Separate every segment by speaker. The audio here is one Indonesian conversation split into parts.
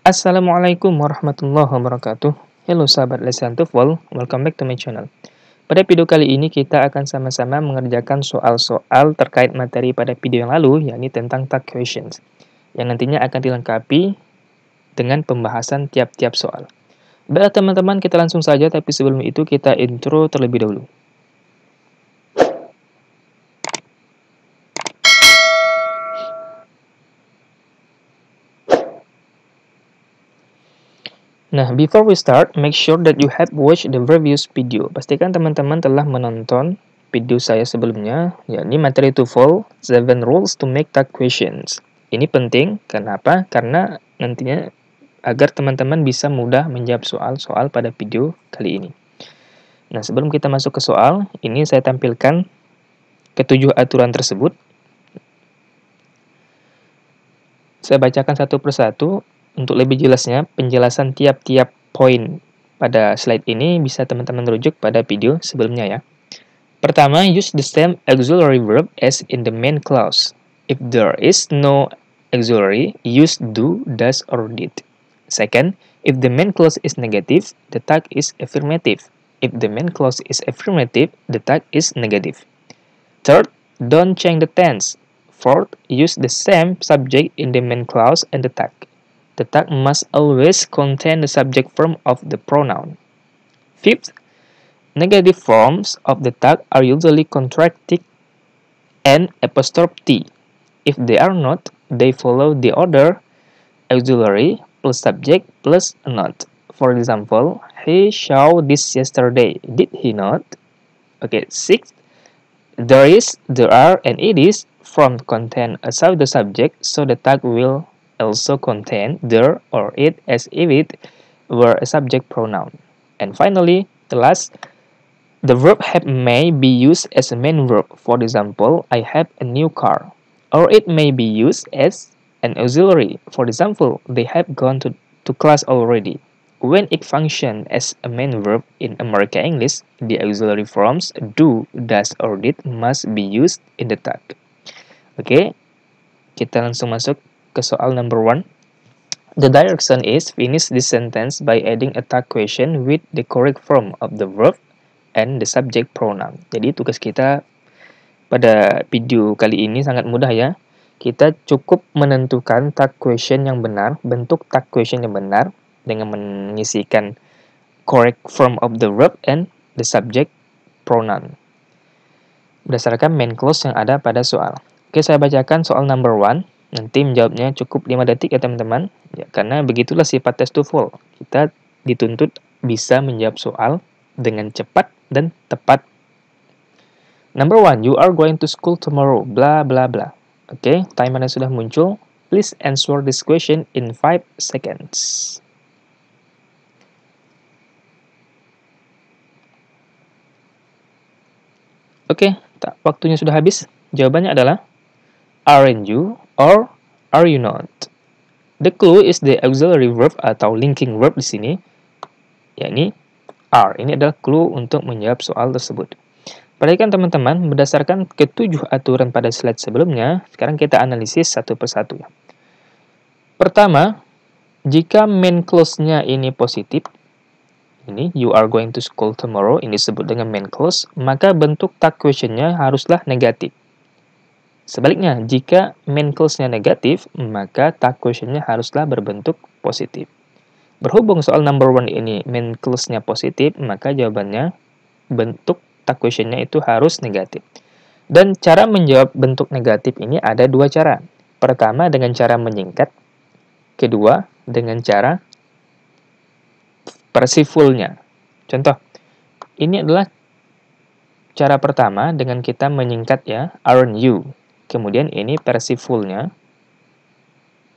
Speaker 1: Assalamualaikum warahmatullahi wabarakatuh. Halo sahabat Lesson TOEFL, welcome back to my channel. Pada video kali ini kita akan sama-sama mengerjakan soal-soal terkait materi pada video yang lalu, yakni tentang tag questions, yang nantinya akan dilengkapi dengan pembahasan tiap-tiap soal. Baiklah teman-teman, kita langsung saja, tapi sebelum itu kita intro terlebih dahulu. Nah, before we start, make sure that you have watched the previous video. Pastikan teman-teman telah menonton video saya sebelumnya, yakni materi TOEFL 7 Rules to Make Tag Questions. Ini penting, kenapa? Karena nantinya agar teman-teman bisa mudah menjawab soal-soal pada video kali ini. Nah, sebelum kita masuk ke soal, ini saya tampilkan ketujuh aturan tersebut. Saya bacakan satu persatu. Untuk lebih jelasnya, penjelasan tiap-tiap poin pada slide ini bisa teman-teman rujuk pada video sebelumnya ya. Pertama, use the same auxiliary verb as in the main clause. If there is no auxiliary, use do, does, or did. Second, if the main clause is negative, the tag is affirmative. If the main clause is affirmative, the tag is negative. Third, don't change the tense. Fourth, use the same subject in the main clause and the tag. The tag must always contain the subject form of the pronoun. Fifth, negative forms of the tag are usually contracted and apostrophe T. If they are not, they follow the order auxiliary plus subject plus a not. For example, he saw this yesterday. Did he not? Okay, sixth, there is, there are, and it is form contain a pseudo subject, so the tag will also contain there or it as if it were a subject pronoun. And finally, the last, the verb have may be used as a main verb. For example, I have a new car. Or it may be used as an auxiliary. For example, they have gone to class already. When it functions as a main verb in American English, the auxiliary forms do, does, or did must be used in the tag. Oke, kita langsung masuk ke soal number 1. The direction is finish this sentence by adding a tag question with the correct form of the verb and the subject pronoun. Jadi tugas kita pada video kali ini sangat mudah ya. Kita cukup menentukan tag question yang benar, bentuk tag question yang benar dengan mengisikan correct form of the verb and the subject pronoun berdasarkan main clause yang ada pada soal. Oke, saya bacakan soal number 1. Nanti menjawabnya cukup 5 detik ya teman-teman. Ya, karena begitulah sifat tes TOEFL. Kita dituntut bisa menjawab soal dengan cepat dan tepat. Number 1, you are going to school tomorrow, bla bla bla. Oke, timernya sudah muncul. Please answer this question in 5 seconds. Oke, waktunya sudah habis. Jawabannya adalah aren't you or are you not? The clue is the auxiliary verb atau linking verb di sini, yakni are. Ini adalah clue untuk menjawab soal tersebut. Perhatikan teman-teman, berdasarkan ketujuh aturan pada slide sebelumnya, sekarang kita analisis satu persatu ya. Pertama, jika main clause-nya ini positif, ini you are going to school tomorrow, ini disebut dengan main clause, maka bentuk tag question-nya haruslah negatif. Sebaliknya, jika main clause-nya negatif, maka tag question-nya haruslah berbentuk positif. Berhubung soal number 1 ini main clause-nya positif, maka jawabannya bentuk tag question-nya itu harus negatif. Dan cara menjawab bentuk negatif ini ada dua cara. Pertama, dengan cara menyingkat. Kedua, dengan cara persifulnya. Contoh, ini adalah cara pertama dengan kita menyingkat ya, aren't you. Kemudian ini persifulnya,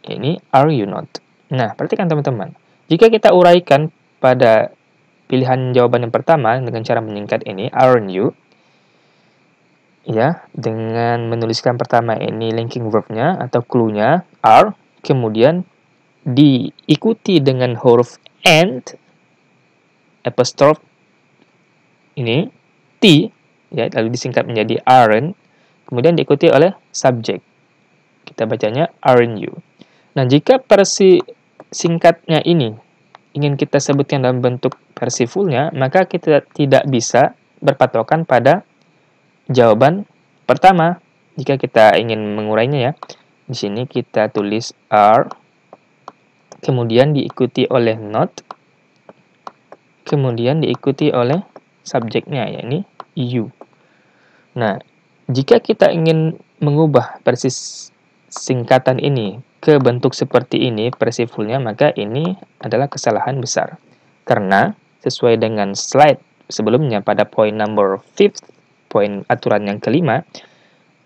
Speaker 1: ini are you not. Nah, perhatikan teman-teman. Jika kita uraikan pada pilihan jawaban yang pertama dengan cara menyingkat ini, aren't you, ya, dengan menuliskan pertama ini linking verb-nya atau clue-nya, are, kemudian diikuti dengan huruf and, apostrophe, ini, T, ya, lalu disingkat menjadi aren't, kemudian diikuti oleh subject. Kita bacanya aren't you. Nah, jika singkatnya ini ingin kita sebutkan dalam bentuk versi fullnya, maka kita tidak bisa berpatokan pada jawaban pertama. Jika kita ingin mengurainya ya, di sini kita tulis are, kemudian diikuti oleh not, kemudian diikuti oleh subjeknya, yakni you. Nah, jika kita ingin mengubah versi singkatan ini ke bentuk seperti ini, versi fullnya, maka ini adalah kesalahan besar. Karena sesuai dengan slide sebelumnya pada poin number 5, poin aturan yang kelima,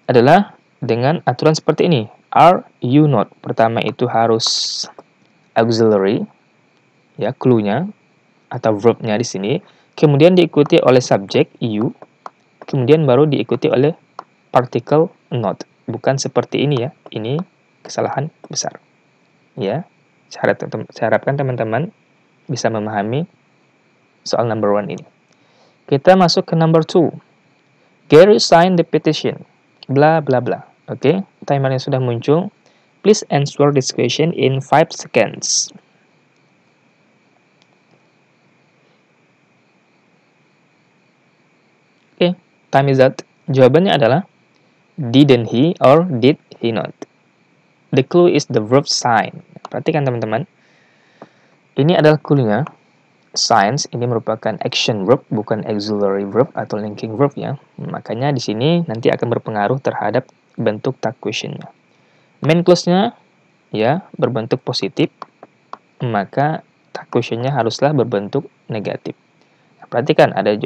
Speaker 1: adalah dengan aturan seperti ini. Are you not? Pertama itu harus auxiliary, ya, clue-nya atau verb-nya di sini. Kemudian diikuti oleh subjek you, kemudian baru diikuti oleh particle not. Bukan seperti ini ya. Ini kesalahan besar. Ya, saya harapkan teman-teman bisa memahami soal number 1 ini. Kita masuk ke number 2. Gary signed the petition. Bla bla bla. Oke, timernya sudah muncul. Please answer this question in 5 seconds. Oke, time is up. Jawabannya adalah didn't he or did he not. The clue is the verb sign. Perhatikan teman-teman. Ini adalah clue-nya. Signs ini merupakan action verb, bukan auxiliary verb atau linking verb ya. Makanya di sini nanti akan berpengaruh terhadap bentuk tag question-nya. Main clause-nya ya berbentuk positif, maka tag question-nya haruslah berbentuk negatif. Nah, perhatikan ada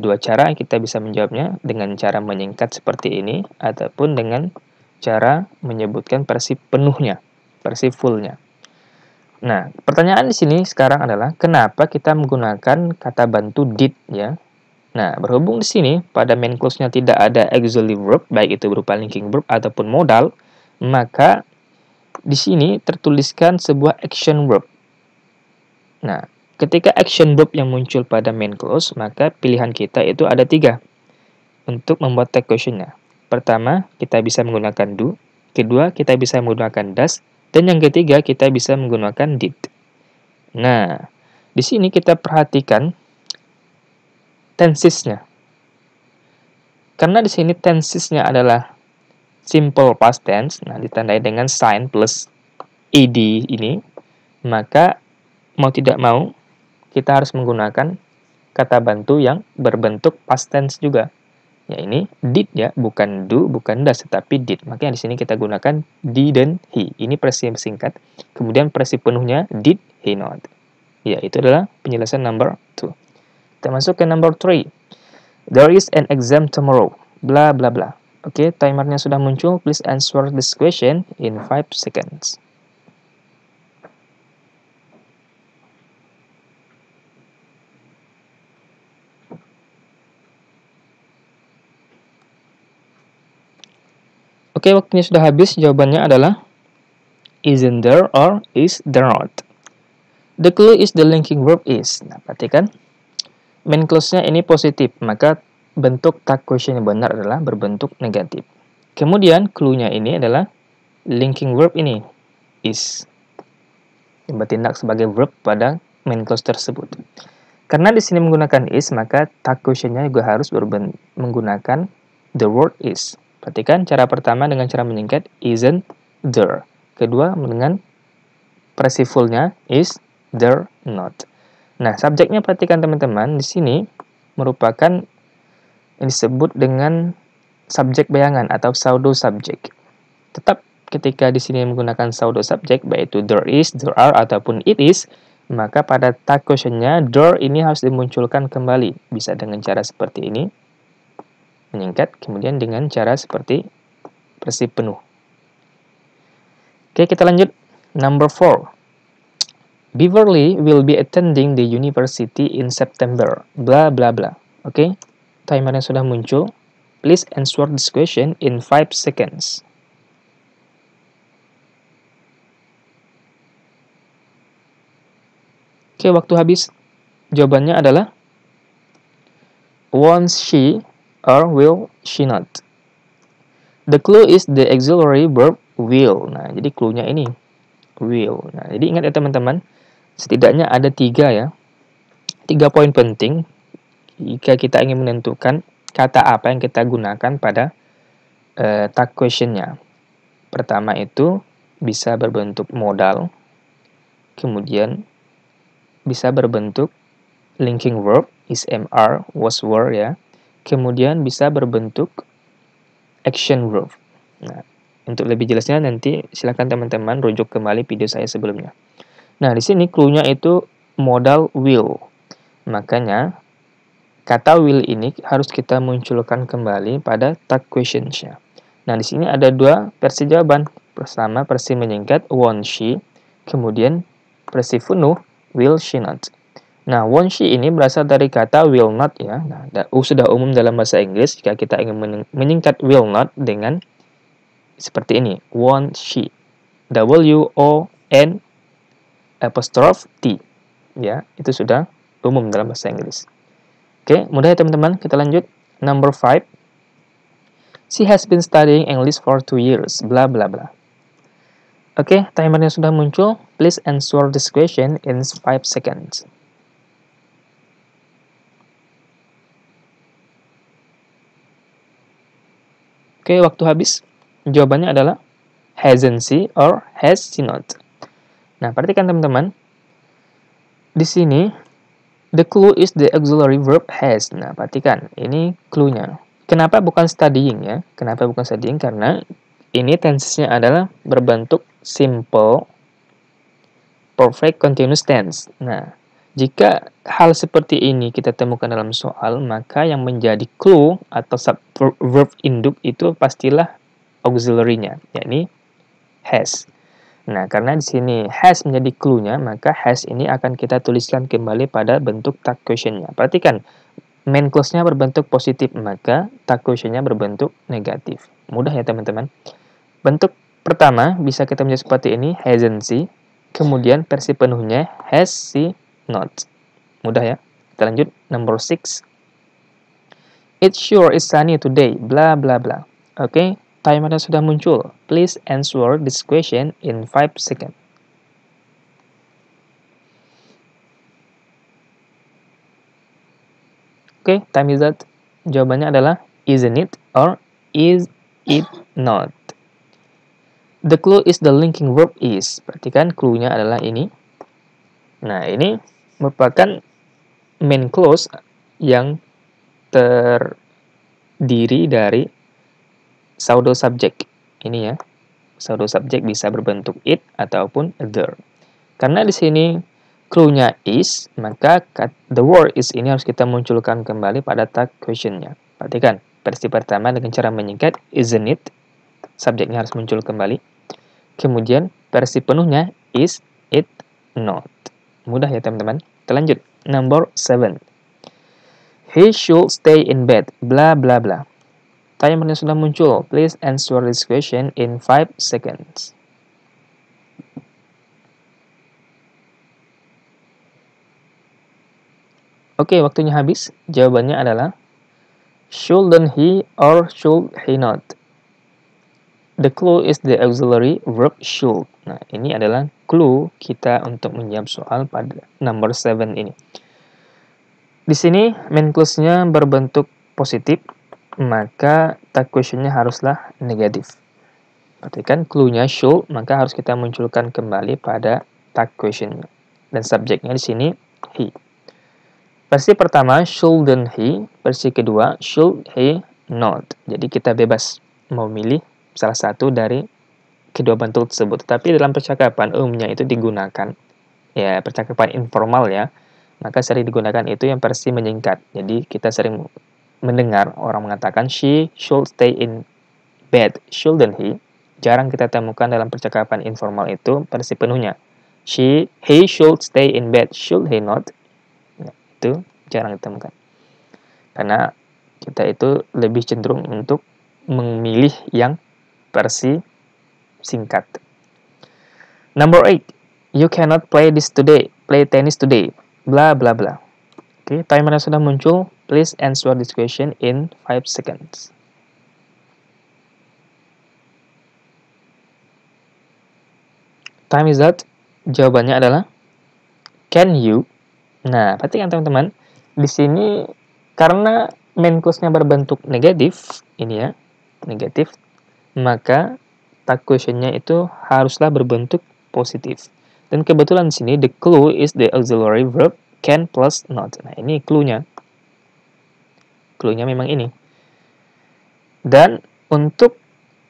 Speaker 1: dua cara kita bisa menjawabnya, dengan cara menyingkat seperti ini ataupun dengan cara menyebutkan versi penuhnya, versi full-nya. Nah, pertanyaan di sini sekarang adalah kenapa kita menggunakan kata bantu did ya. Nah, berhubung di sini pada main clause-nya tidak ada auxiliary verb, baik itu berupa linking verb ataupun modal, maka di sini tertuliskan sebuah action verb. Nah, ketika action verb yang muncul pada main clause, maka pilihan kita itu ada 3 untuk membuat tag question-nya. Pertama, kita bisa menggunakan do. Kedua, kita bisa menggunakan does. Dan yang ketiga, kita bisa menggunakan did. Nah, di sini kita perhatikan tensesnya. Karena di sini tensesnya adalah simple past tense, nah ditandai dengan sign plus ed ini, maka mau tidak mau kita harus menggunakan kata bantu yang berbentuk past tense juga. Ya ini did ya, bukan do, bukan does, tetapi did. Makanya di sini kita gunakan didn't he. Ini versi singkat. Kemudian versi penuhnya did he not. Ya, itu adalah penjelasan number 2. Kita masuk ke number 3. There is an exam tomorrow. Bla bla bla. Oke, timernya sudah muncul. Please answer this question in 5 seconds. Oke, waktunya sudah habis. Jawabannya adalah isn't there or is there not. The clue is the linking verb is. Nah, perhatikan. Main clause-nya ini positif, maka bentuk tag question yang benar adalah berbentuk negatif. Kemudian, clue-nya ini adalah linking verb ini, is. Yang bertindak sebagai verb pada main clause tersebut. Karena di sini menggunakan is, maka tag question-nya juga harus menggunakan the word is. Perhatikan cara pertama dengan cara menyingkat isn't there. Kedua dengan versi full-nya is there not. Nah, subjeknya perhatikan teman-teman, di sini merupakan yang disebut dengan subjek bayangan atau pseudo subjek. Tetap ketika di sini menggunakan pseudo subjek, baik itu there is, there are ataupun it is, maka pada tag question-nya there ini harus dimunculkan kembali. Bisa dengan cara seperti ini, menyingkat, kemudian dengan cara seperti versi penuh. Oke, kita lanjut. Number 4. Beverly will be attending the university in September. Bla bla bla. Oke, timernya sudah muncul. Please answer this question in 5 seconds. Oke, waktu habis. Jawabannya adalah won't she or will she not. The clue is the auxiliary verb will. Nah, jadi clue-nya ini will. Nah, jadi ingat ya teman-teman, setidaknya ada 3 ya. 3 poin penting jika kita ingin menentukan kata apa yang kita gunakan pada tag question-nya. Pertama itu bisa berbentuk modal, kemudian bisa berbentuk linking verb, is, am, are, was, were ya. Kemudian bisa berbentuk action verb. Nah, untuk lebih jelasnya nanti silakan teman-teman rujuk kembali video saya sebelumnya. Nah, di sini clue-nya itu modal will. Makanya kata will ini harus kita munculkan kembali pada tag questions-nya. Nah, di sini ada 2 versi jawaban. Pertama, versi menyingkat won't she, kemudian versi penuh will she not. Nah, won't she ini berasal dari kata will not ya. Nah, sudah umum dalam bahasa Inggris jika kita ingin menyingkat will not dengan seperti ini, won't she. W-O-N apostrophe T. Ya, itu sudah umum dalam bahasa Inggris. Oke, mudah ya teman-teman. Kita lanjut. Number 5. She has been studying English for 2 years. Bla bla bla. Oke, timernya sudah muncul. Please answer this question in 5 seconds. Oke, waktu habis. Jawabannya adalah hasn't she or has she not. Nah, perhatikan teman-teman. Di sini the clue is the auxiliary verb has. Nah, perhatikan, ini clue-nya. Kenapa bukan studying ya? Kenapa bukan studying? Karena ini tense-nya adalah berbentuk simple perfect continuous tense. Nah, jika hal seperti ini kita temukan dalam soal, maka yang menjadi clue atau verb induk itu pastilah auxiliary-nya, yakni has. Nah, karena di sini has menjadi clue-nya, maka has ini akan kita tuliskan kembali pada bentuk tag question-nya. Perhatikan, main clause-nya berbentuk positif, maka tag question-nya berbentuk negatif. Mudah ya teman-teman. Bentuk pertama bisa kita menjadi seperti ini, hasn't she. Kemudian versi penuhnya, has she not. Mudah ya. Kita lanjut, number 6. It sure is sunny today, bla bla bla. Oke. Timernya sudah muncul. Please answer this question in 5 seconds. Oke, time is up. Jawabannya adalah isn't it or is it not. The clue is the linking verb is. Perhatikan clue-nya adalah ini. Nah, ini merupakan main clause yang terdiri dari pseudo subject. Ini ya. Pseudo subject bisa berbentuk it ataupun the. Karena di sini clue-nya is, maka the word is ini harus kita munculkan kembali pada tag question-nya. Perhatikan, versi pertama dengan cara menyingkat isn't it, subjeknya harus muncul kembali. Kemudian versi penuhnya is it not. Mudah ya teman-teman. Kita lanjut. Number 7. He should stay in bed, bla bla bla. Timernya sudah muncul. Please answer this question in 5 seconds. Oke, waktunya habis. Jawabannya adalah shouldn't he or should he not. The clue is the auxiliary verb should. Nah, ini adalah clue kita untuk menjawab soal pada number 7 ini. Di sini main clause-nya berbentuk positif, maka tag question-nya haruslah negatif. Perhatikan clue-nya should, maka harus kita munculkan kembali pada tag question-nya. Dan subjeknya di sini he. Versi pertama, shouldn't he. Versi kedua, should he not. Jadi kita bebas memilih salah satu dari kedua bentuk tersebut. Tapi dalam percakapan umumnya itu digunakan, ya percakapan informal ya, maka sering digunakan itu yang versi menyingkat. Jadi kita sering mendengar orang mengatakan she should stay in bed, shouldn't he? Jarang kita temukan dalam percakapan informal itu versi penuhnya. He should stay in bed, should he not? Itu jarang ditemukan. Karena kita itu lebih cenderung untuk memilih yang versi singkat. Number 8. You cannot play tennis today. Bla bla bla. Oke, timernya sudah muncul. Please answer this question in 5 seconds. Time is up. Jawabannya adalah can you. Nah, perhatikan teman-teman. Di sini karena main clause-nya berbentuk negatif, ini ya, negatif, maka tag question-nya itu haruslah berbentuk positif. Dan kebetulan di sini the clue is the auxiliary verb can plus not. Nah, ini clue-nya. Clue-nya memang ini. Dan untuk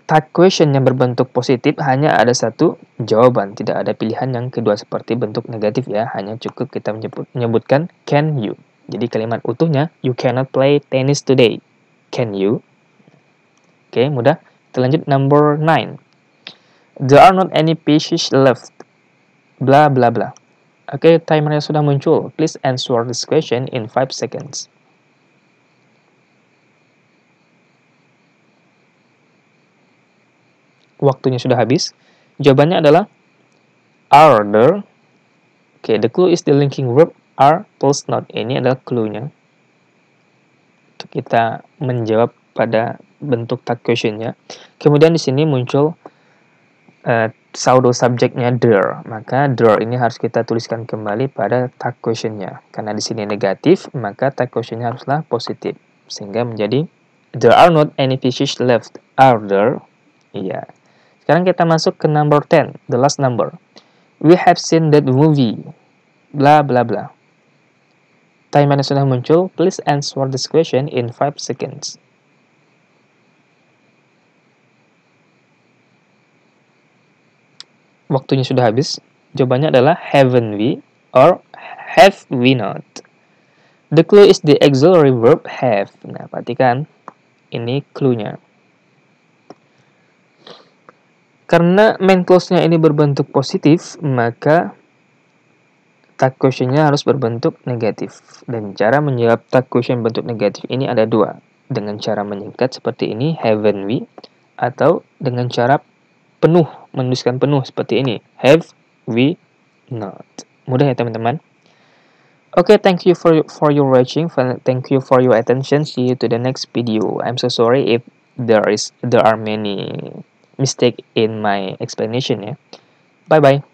Speaker 1: tag question yang berbentuk positif hanya ada satu jawaban, tidak ada pilihan yang kedua seperti bentuk negatif ya, hanya cukup kita menyebutkan can you. Jadi kalimat utuhnya, you cannot play tennis today. Can you? Oke, mudah. Kita lanjut number 9. There are not any pieces left. Bla bla bla. Oke, timernya sudah muncul. Please answer this question in 5 seconds. Waktunya sudah habis. Jawabannya adalah are there. Oke, the clue is the linking verb are plus not. Ini adalah clue-nya. Untuk kita menjawab pada bentuk tag question-nya. Kemudian di sini muncul pseudo subject-nya there. Maka there ini harus kita tuliskan kembali pada tag question-nya. Karena di sini negatif, maka tag question-nya haruslah positif. Sehingga menjadi there are not any fishes left. Are there? Iya. Sekarang kita masuk ke number 10, the last number. We have seen that movie. Bla bla bla. Timernya sudah muncul. Please answer this question in 5 seconds. Waktunya sudah habis. Jawabannya adalah haven't we or have we not. The clue is the auxiliary verb have. Nah, perhatikan. Ini clue-nya. Karena main clause-nya ini berbentuk positif, maka tag question-nya harus berbentuk negatif. Dan cara menjawab tag question bentuk negatif ini ada dua. Dengan cara menyingkat seperti ini, haven't we, atau dengan cara penuh, menuliskan penuh seperti ini, have we not. Mudah ya teman-teman? Okay, thank you for your watching. Thank you for your attention. See you to the next video. I'm so sorry if there are many mistake in my explanation ya. Bye bye.